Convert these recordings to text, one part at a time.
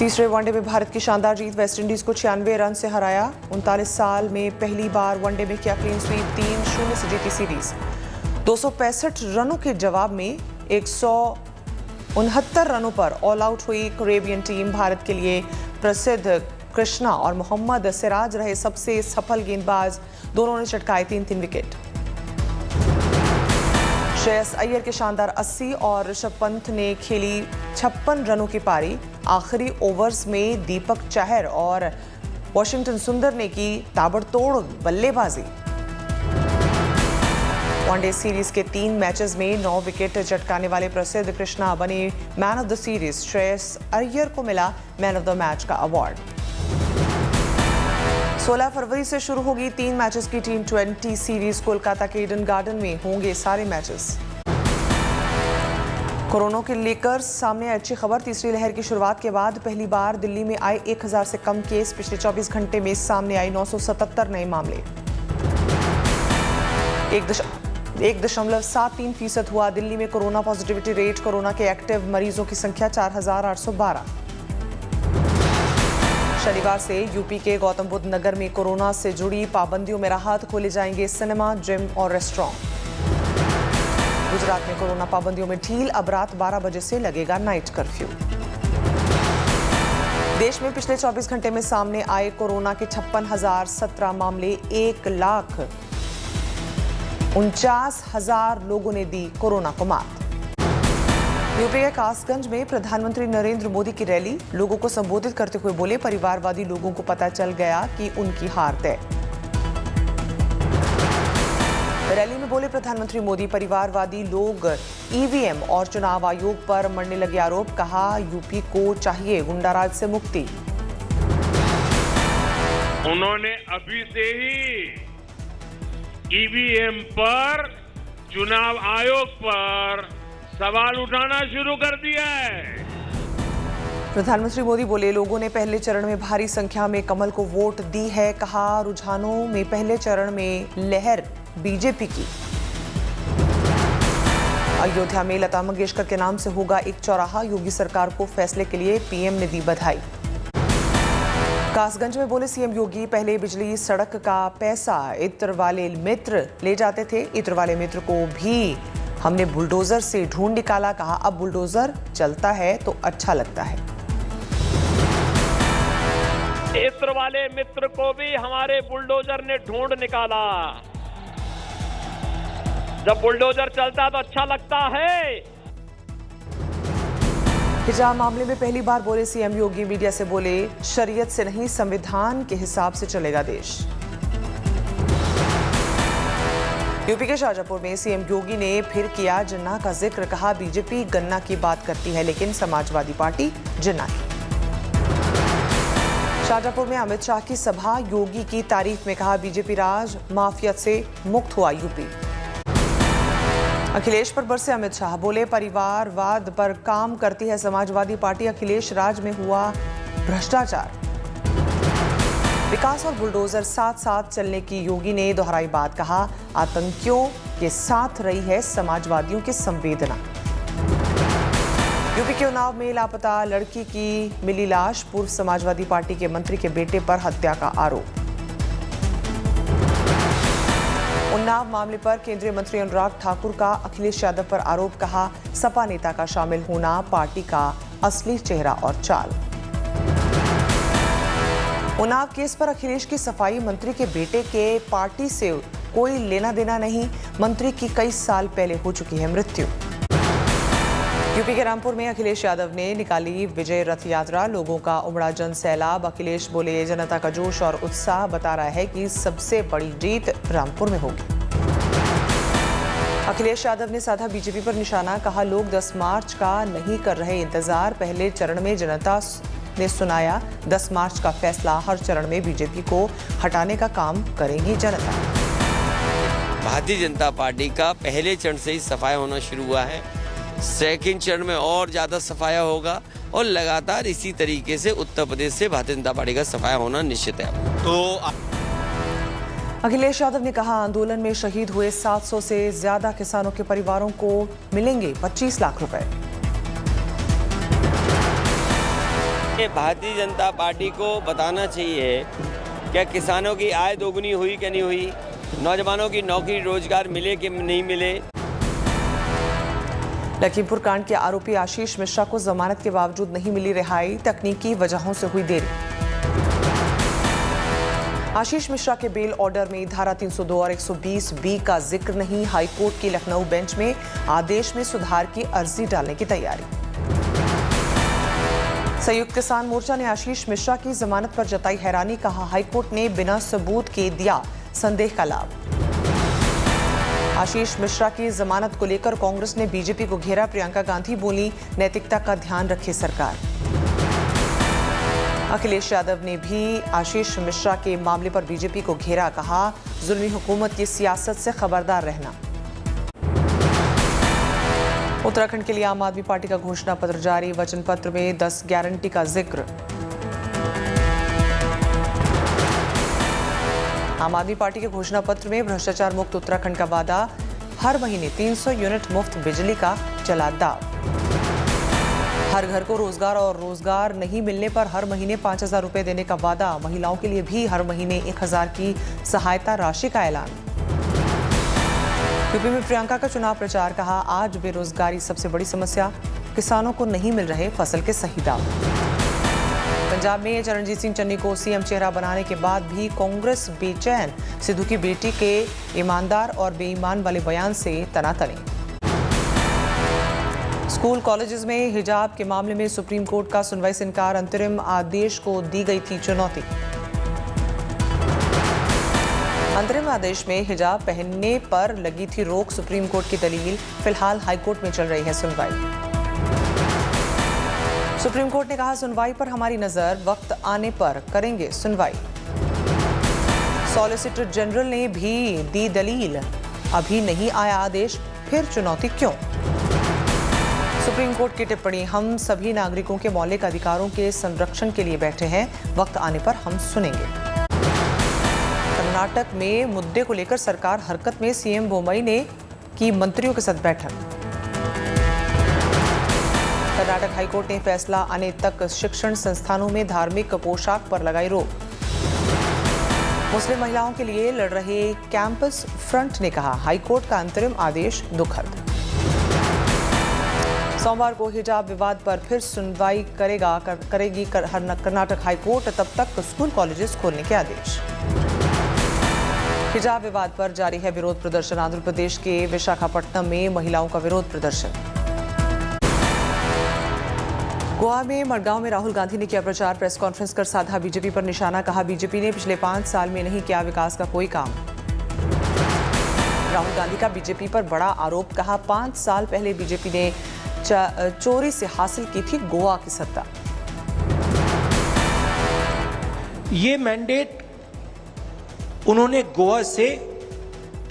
तीसरे वनडे में भारत की शानदार जीत, वेस्टइंडीज को 96 रन से हराया। 39 साल में पहली बार वनडे में किया क्लीन स्वीप, 3-0 से जीती सीरीज। 265 रनों के जवाब में 169 रनों पर ऑल आउट हुई कैरेबियन टीम। भारत के लिए प्रसिद्ध कृष्णा और मोहम्मद सिराज रहे सबसे सफल गेंदबाज, दोनों ने चटकाए 3-3 विकेट। श्रेयस अय्यर के शानदार 80 और ऋषभ पंत ने खेली 56 रनों की पारी। आखिरी ओवर्स में दीपक चहर और वॉशिंगटन सुंदर ने की ताबड़तोड़ बल्लेबाजी। वनडे सीरीज के 3 मैचेस में 9 विकेट चटकाने वाले प्रसिद्ध कृष्णा बने man of the series. Shreyas Iyer को मिला मैन ऑफ द मैच का अवार्ड। 16 फरवरी से शुरू होगी 3 मैचेस की T20 सीरीज। कोलकाता के ईडन गार्डन में होंगे सारे मैचेस। कोरोना के लेकर सामने अच्छी खबर। तीसरी लहर की शुरुआत के बाद पहली बार दिल्ली में आए 1000 से कम केस। पिछले 24 घंटे में सामने आई 977 नए मामले। 1.73% हुआ दिल्ली में कोरोना पॉजिटिविटी रेट। कोरोना के एक्टिव मरीजों की संख्या 4812। शनिवार से यूपी के गौतम बुद्ध नगर में कोरोना से जुड़ी पाबंदियों में राहत। खोले जाएंगे सिनेमा, जिम और रेस्टोरेंट। गुजरात में कोरोना पाबंदियों में ढील। अब रात 12 बजे से लगेगा नाइट कर्फ्यू। देश में पिछले 24 घंटे में सामने आए कोरोना के 56,017 मामले। 1,49,000 लोगों ने दी कोरोना को मात। यूपी के कासगंज में प्रधानमंत्री नरेंद्र मोदी की रैली। लोगों को संबोधित करते हुए बोले, परिवारवादी लोगों को पता चल गया कि उनकी हार तय। रैली में बोले प्रधानमंत्री मोदी, परिवारवादी लोग ईवीएम और चुनाव आयोग पर मढ़ने लगे आरोप। कहा, यूपी को चाहिए गुंडाराज से मुक्ति। उन्होंने अभी से ही ईवीएम पर, चुनाव आयोग पर सवाल उठाना शुरू कर दिया है। प्रधानमंत्री मोदी बोले, लोगों ने पहले चरण में भारी संख्या में कमल को वोट दी है। कहा, रुझानों में पहले चरण में लहर बीजेपी की। अयोध्या में लता मंगेशकर के नाम से होगा एक चौराहा। योगी सरकार को फैसले के लिए पीएम ने दी बधाई। कासगंज में बोले सीएम योगी, पहले बिजली सड़क का पैसा इत्र वाले मित्र ले जाते थे। इत्र वाले मित्र को भी हमने बुलडोजर से ढूंढ निकाला। कहा, अब बुलडोजर चलता है तो अच्छा लगता है। इत्र वाले मित्र को भी हमारे बुलडोजर ने ढूंढ निकाला। जब बुलडोजर चलता तो अच्छा लगता है। हिजाब मामले में पहली बार बोले सीएम योगी। मीडिया से बोले, शरीयत से नहीं संविधान के हिसाब से चलेगा देश। यूपी के शाहजहांपुर में सीएम योगी ने फिर किया जिन्ना का जिक्र। कहा, बीजेपी गन्ना की बात करती है लेकिन समाजवादी पार्टी जिन्ना की। शाहजहांपुर में अमित शाह की सभा। योगी की तारीफ में कहा, बीजेपी राज माफिया से मुक्त हुआ यूपी। अखिलेश पर बरसे अमित शाह। बोले, परिवारवाद पर काम करती है समाजवादी पार्टी। अखिलेश राज में हुआ भ्रष्टाचार। विकास और बुलडोजर साथ साथ चलने की योगी ने दोहराई बात। कहा, आतंकियों के साथ रही है समाजवादियों की संवेदना। यूपी के उन्नाव में लापता लड़की की मिली लाश। पूर्व समाजवादी पार्टी के मंत्री के बेटे पर हत्या का आरोप। उन्नाव मामले पर केंद्रीय मंत्री अनुराग ठाकुर का अखिलेश यादव पर आरोप। कहा, सपा नेता का शामिल होना पार्टी का असली चेहरा और चाल। उन्नाव केस पर अखिलेश की सफाई। मंत्री के बेटे के पार्टी से कोई लेना देना नहीं। मंत्री की कई साल पहले हो चुकी है मृत्यु। यूपी के रामपुर में अखिलेश यादव ने निकाली विजय रथ यात्रा। लोगों का उमड़ा जन सैलाब। अखिलेश बोले, जनता का जोश और उत्साह बता रहा है कि सबसे बड़ी जीत रामपुर में होगी। अखिलेश यादव ने साधा बीजेपी पर निशाना। कहा, लोग 10 मार्च का नहीं कर रहे इंतजार। पहले चरण में जनता ने सुनाया 10 मार्च का फैसला। हर चरण में बीजेपी को हटाने का काम करेगी जनता। भारतीय जनता पार्टी का पहले चरण से ही सफाया होना शुरू हुआ है। सेकंड चरण में और ज्यादा सफाया होगा और लगातार इसी तरीके से उत्तर प्रदेश से भारतीय जनता पार्टी का सफाया होना निश्चित है। तो अखिलेश यादव ने कहा, आंदोलन में शहीद हुए 700 से ज्यादा किसानों के परिवारों को मिलेंगे 25 लाख रुपए। भारतीय जनता पार्टी को बताना चाहिए क्या किसानों की आय दोगुनी हुई कि नहीं हुई, नौजवानों की नौकरी रोजगार मिले कि नहीं मिले। लखीमपुर कांड के आरोपी आशीष मिश्रा को जमानत के बावजूद नहीं मिली रिहाई, तकनीकी वजहों से हुई देरी। आशीष मिश्रा के बेल ऑर्डर में धारा 302 और 120(b) का जिक्र नहीं, हाईकोर्ट की लखनऊ बेंच में आदेश में सुधार की अर्जी डालने की तैयारी। संयुक्त किसान मोर्चा ने आशीष मिश्रा की जमानत पर जताई हैरानी, कहा हाईकोर्ट ने बिना सबूत के दिया संदेह का लाभ। आशीष मिश्रा की जमानत को लेकर कांग्रेस ने बीजेपी को घेरा, प्रियंका गांधी बोली नैतिकता का ध्यान रखे सरकार। अखिलेश यादव ने भी आशीष मिश्रा के मामले पर बीजेपी को घेरा, कहा जुल्मी हुकूमत की सियासत से खबरदार रहना। उत्तराखंड के लिए आम आदमी पार्टी का घोषणा पत्र जारी, वचन पत्र में 10 गारंटी का जिक्र। आम आदमी पार्टी के घोषणा पत्र में भ्रष्टाचार मुक्त उत्तराखंड का वादा, हर महीने 300 यूनिट मुफ्त बिजली का चला दाव। हर घर को रोजगार और रोजगार नहीं मिलने पर हर महीने 5,000 रुपए देने का वादा, महिलाओं के लिए भी हर महीने 1,000 की सहायता राशि का ऐलान। यूपी में प्रियंका का चुनाव प्रचार, कहा आज बेरोजगारी सबसे बड़ी समस्या, किसानों को नहीं मिल रहे फसल के सही दाम। पंजाब में चरणजीत सिंह चन्नी को सीएम चेहरा बनाने के बाद भी कांग्रेस बेचैन, सिद्धू की बेटी के ईमानदार और बेईमान वाले बयान से तनातनी। स्कूल कॉलेजेस में हिजाब के मामले में सुप्रीम कोर्ट का सुनवाई से इनकार, अंतरिम आदेश को दी गई थी चुनौती। अंतरिम आदेश में हिजाब पहनने पर लगी थी रोक, सुप्रीम कोर्ट की दलील, फिलहाल हाईकोर्ट में चल रही है सुनवाई। सुप्रीम कोर्ट ने कहा सुनवाई पर हमारी नजर, वक्त आने पर करेंगे सुनवाई। सॉलिसिटर जनरल ने भी दी दलील, अभी नहीं आया आदेश, फिर चुनौती क्यों। सुप्रीम कोर्ट की टिप्पणी, हम सभी नागरिकों के मौलिक अधिकारों के संरक्षण के लिए बैठे हैं, वक्त आने पर हम सुनेंगे। कर्नाटक में मुद्दे को लेकर सरकार हरकत में, सीएम बोम्मई ने की मंत्रियों के साथ बैठक। कर्नाटक हाईकोर्ट ने फैसला आने तक शिक्षण संस्थानों में धार्मिक पोशाक पर लगाई रोक। मुस्लिम महिलाओं के लिए लड़ रहे कैंपस फ्रंट ने कहा हाईकोर्ट का अंतरिम आदेश दुखद। सोमवार को हिजाब विवाद पर फिर सुनवाई करेगी कर्नाटक हाईकोर्ट, तब तक स्कूल कॉलेजेस खोलने के आदेश। हिजाब विवाद पर जारी है विरोध प्रदर्शन, आंध्र प्रदेश के विशाखापट्टनम में महिलाओं का विरोध प्रदर्शन। गोवा में मडगांव में राहुल गांधी ने किया प्रचार, प्रेस कॉन्फ्रेंस कर साधा बीजेपी पर निशाना, कहा बीजेपी ने पिछले 5 साल में नहीं किया विकास का कोई काम। राहुल गांधी का बीजेपी पर बड़ा आरोप, कहा 5 साल पहले बीजेपी ने चोरी से हासिल की थी गोवा की सत्ता। ये मैंडेट उन्होंने गोवा से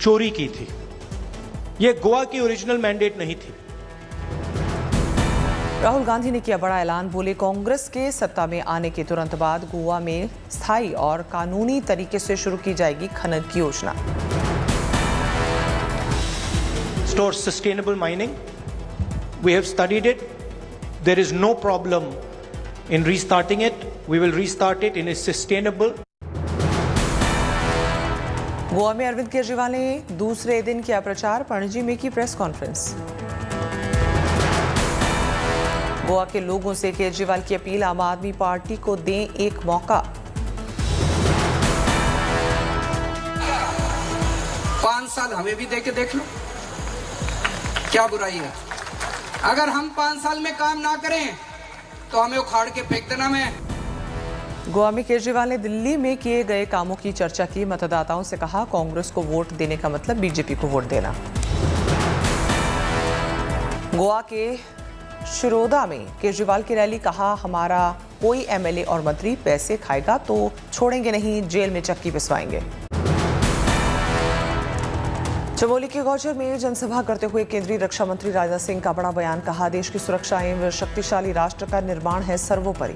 चोरी की थी, ये गोवा की ओरिजिनल मैंडेट नहीं थी। राहुल गांधी ने किया बड़ा ऐलान, बोले कांग्रेस के सत्ता में आने के तुरंत बाद गोवा में स्थायी और कानूनी तरीके से शुरू की जाएगी खनन की योजना। Store sustainable mining, we have studied it. There is no problem in restarting it. We will restart it in a sustainable. Goa में अरविंद केजरीवाल ने दूसरे दिन किया प्रचार, पणजी में की प्रेस कॉन्फ्रेंस। गोवा के लोगों से केजरीवाल की अपील, आम आदमी पार्टी को दें एक मौका। 5 साल हमें भी दे के देख लो, क्या बुराई है। अगर हम 5 साल में काम ना करें तो हमें उखाड़ के फेंक देना। मैं गोवा में केजरीवाल ने दिल्ली में किए गए कामों की चर्चा की, मतदाताओं से कहा कांग्रेस को वोट देने का मतलब बीजेपी को वोट देना। गोवा के शिरोदा में केजरीवाल की रैली, कहा हमारा कोई एमएलए और मंत्री पैसे खाएगा तो छोड़ेंगे नहीं, जेल में चक्की पिसवाएंगे। चमोली के गौचर में जनसभा करते हुए केंद्रीय रक्षा मंत्री राजनाथ सिंह का बड़ा बयान, कहा देश की सुरक्षा एवं शक्तिशाली राष्ट्र का निर्माण है सर्वोपरि।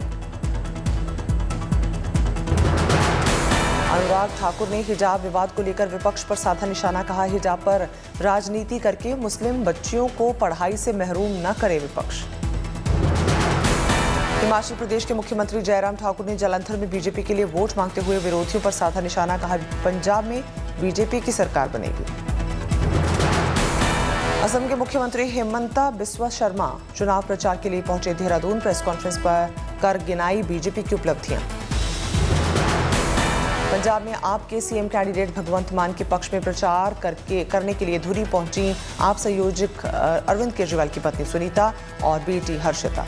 अनुराग ठाकुर ने हिजाब विवाद को लेकर विपक्ष पर साधा निशाना, कहा हिजाब पर राजनीति करके मुस्लिम बच्चियों को पढ़ाई से महरूम न करे विपक्ष। हिमाचल प्रदेश के मुख्यमंत्री जयराम ठाकुर ने जालंधर में बीजेपी के लिए वोट मांगते हुए विरोधियों पर साधा निशाना, कहा पंजाब में बीजेपी की सरकार बनेगी। असम के मुख्यमंत्री हेमंता बिस्वा शर्मा चुनाव प्रचार के लिए पहुंचे देहरादून। प्रेस कॉन्फ्रेंस पर कर गिनाई बीजेपी की उपलब्धियां। पंजाब में आप के सीएम कैंडिडेट भगवंत मान के पक्ष में प्रचार करने के लिए धुरी पहुंची आप संयोजक अरविंद केजरीवाल की पत्नी सुनीता और बेटी हर्षिता।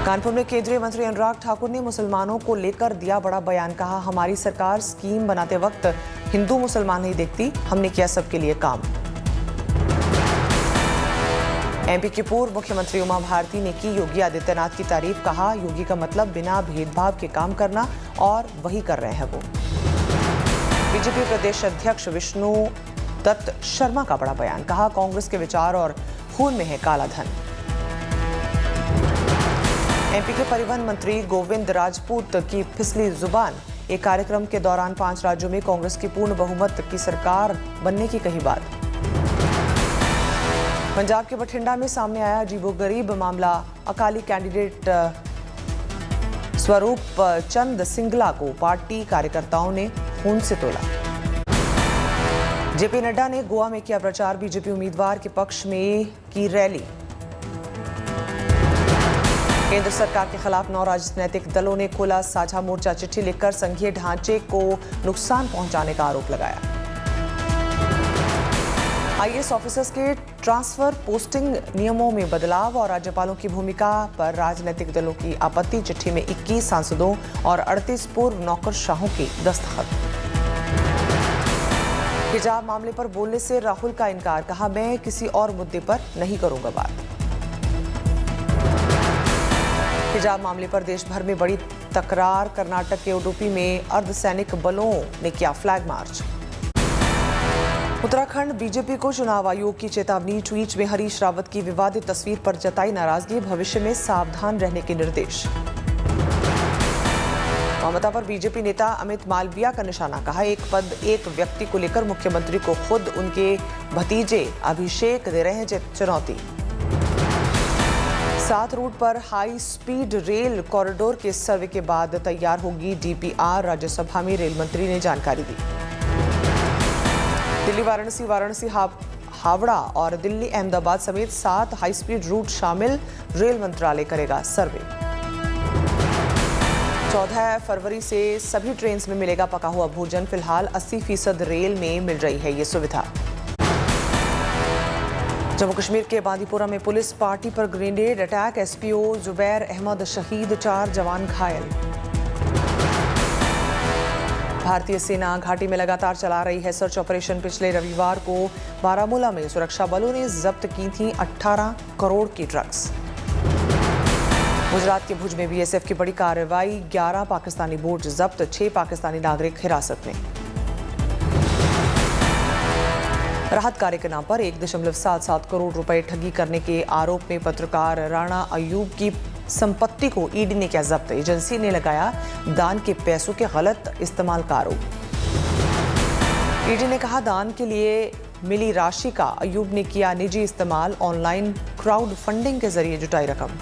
कानपुर में केंद्रीय मंत्री अनुराग ठाकुर ने मुसलमानों को लेकर दिया बड़ा बयान, कहा हमारी सरकार स्कीम बनाते वक्त हिंदू मुसलमान नहीं देखती, हमने किया सबके लिए काम। एमपी की पूर्व मुख्यमंत्री उमा भारती ने की योगी आदित्यनाथ की तारीफ, कहा योगी का मतलब बिना भेदभाव के काम करना और वही कर रहे हैं वो। बीजेपी प्रदेश अध्यक्ष विष्णु दत्त शर्मा का बड़ा बयान, कहा कांग्रेस के विचार और खून में है काला धन। एमपी के परिवहन मंत्री गोविंद राजपूत की फिसली जुबान, एक कार्यक्रम के दौरान 5 राज्यों में कांग्रेस की पूर्ण बहुमत की सरकार बनने की कही बात। पंजाब के बठिंडा में सामने आया अजीबोगरीब मामला, अकाली कैंडिडेट स्वरूप चंद सिंगला को पार्टी कार्यकर्ताओं ने खून से तोला। जेपी नड्डा ने गोवा में किया प्रचार, बीजेपी उम्मीदवार के पक्ष में की रैली। केंद्र सरकार के खिलाफ 9 राजनीतिक दलों ने खोला साझा मोर्चा, चिट्ठी लिखकर संघीय ढांचे को नुकसान पहुंचाने का आरोप लगाया। आईएएस ऑफिसर्स के ट्रांसफर पोस्टिंग नियमों में बदलाव और राज्यपालों की भूमिका पर राजनीतिक दलों की आपत्ति, चिट्ठी में 21 सांसदों और 38 पूर्व नौकरशाहों के दस्तखत। हिजाब मामले पर बोलने से राहुल का इनकार, कहा मैं किसी और मुद्दे पर नहीं करूंगा बात। हिजाब मामले पर देश भर में बड़ी तकरार, कर्नाटक के उडुपी में अर्धसैनिक बलों ने किया फ्लैग मार्च। उत्तराखंड बीजेपी को चुनाव आयोग की चेतावनी, ट्वीट में हरीश रावत की विवादित तस्वीर पर जताई नाराजगी, भविष्य में सावधान रहने के निर्देश। ममता पर बीजेपी नेता अमित मालविया का निशाना, कहा एक पद एक व्यक्ति को लेकर मुख्यमंत्री को खुद उनके भतीजे अभिषेक दे रहे हैं चुनौती। 7 रूट पर हाई स्पीड रेल कॉरिडोर के सर्वे के बाद तैयार होगी डीपीआर, राज्यसभा में रेल मंत्री ने जानकारी दी। दिल्ली वाराणसी, वाराणसी हावड़ा और दिल्ली अहमदाबाद समेत 7 हाई स्पीड रूट शामिल, रेल मंत्रालय करेगा सर्वे। 14 फरवरी से सभी ट्रेन में मिलेगा पका हुआ भोजन, फिलहाल 80% रेल में मिल रही है ये सुविधा। जम्मू कश्मीर के बांदीपुरा में पुलिस पार्टी पर grenade attack, SPO Zubair Ahmad शहीद, 4 जवान घायल। भारतीय सेना घाटी में लगातार चला रही है सर्च ऑपरेशन। पिछले रविवार को बारामूला में सुरक्षा बलों ने जब्त की थी 18 करोड़ की ड्रग्स। गुजरात के भुज में बीएसएफ की बड़ी कार्रवाई, 11 पाकिस्तानी बोट जब्त, 6 पाकिस्तानी नागरिक हिरासत में। राहत कार्य के नाम पर 1.77 करोड़ रुपए ठगी करने के आरोप में पत्रकार राणा अयूब की संपत्ति को ईडी ने किया जब्त। एजेंसी ने लगाया दान के पैसों के गलत इस्तेमाल का आरोप। ईडी ने कहा दान के लिए मिली राशि का अयूब ने किया निजी इस्तेमाल, ऑनलाइन क्राउड फंडिंग के जरिए जुटाई रकम।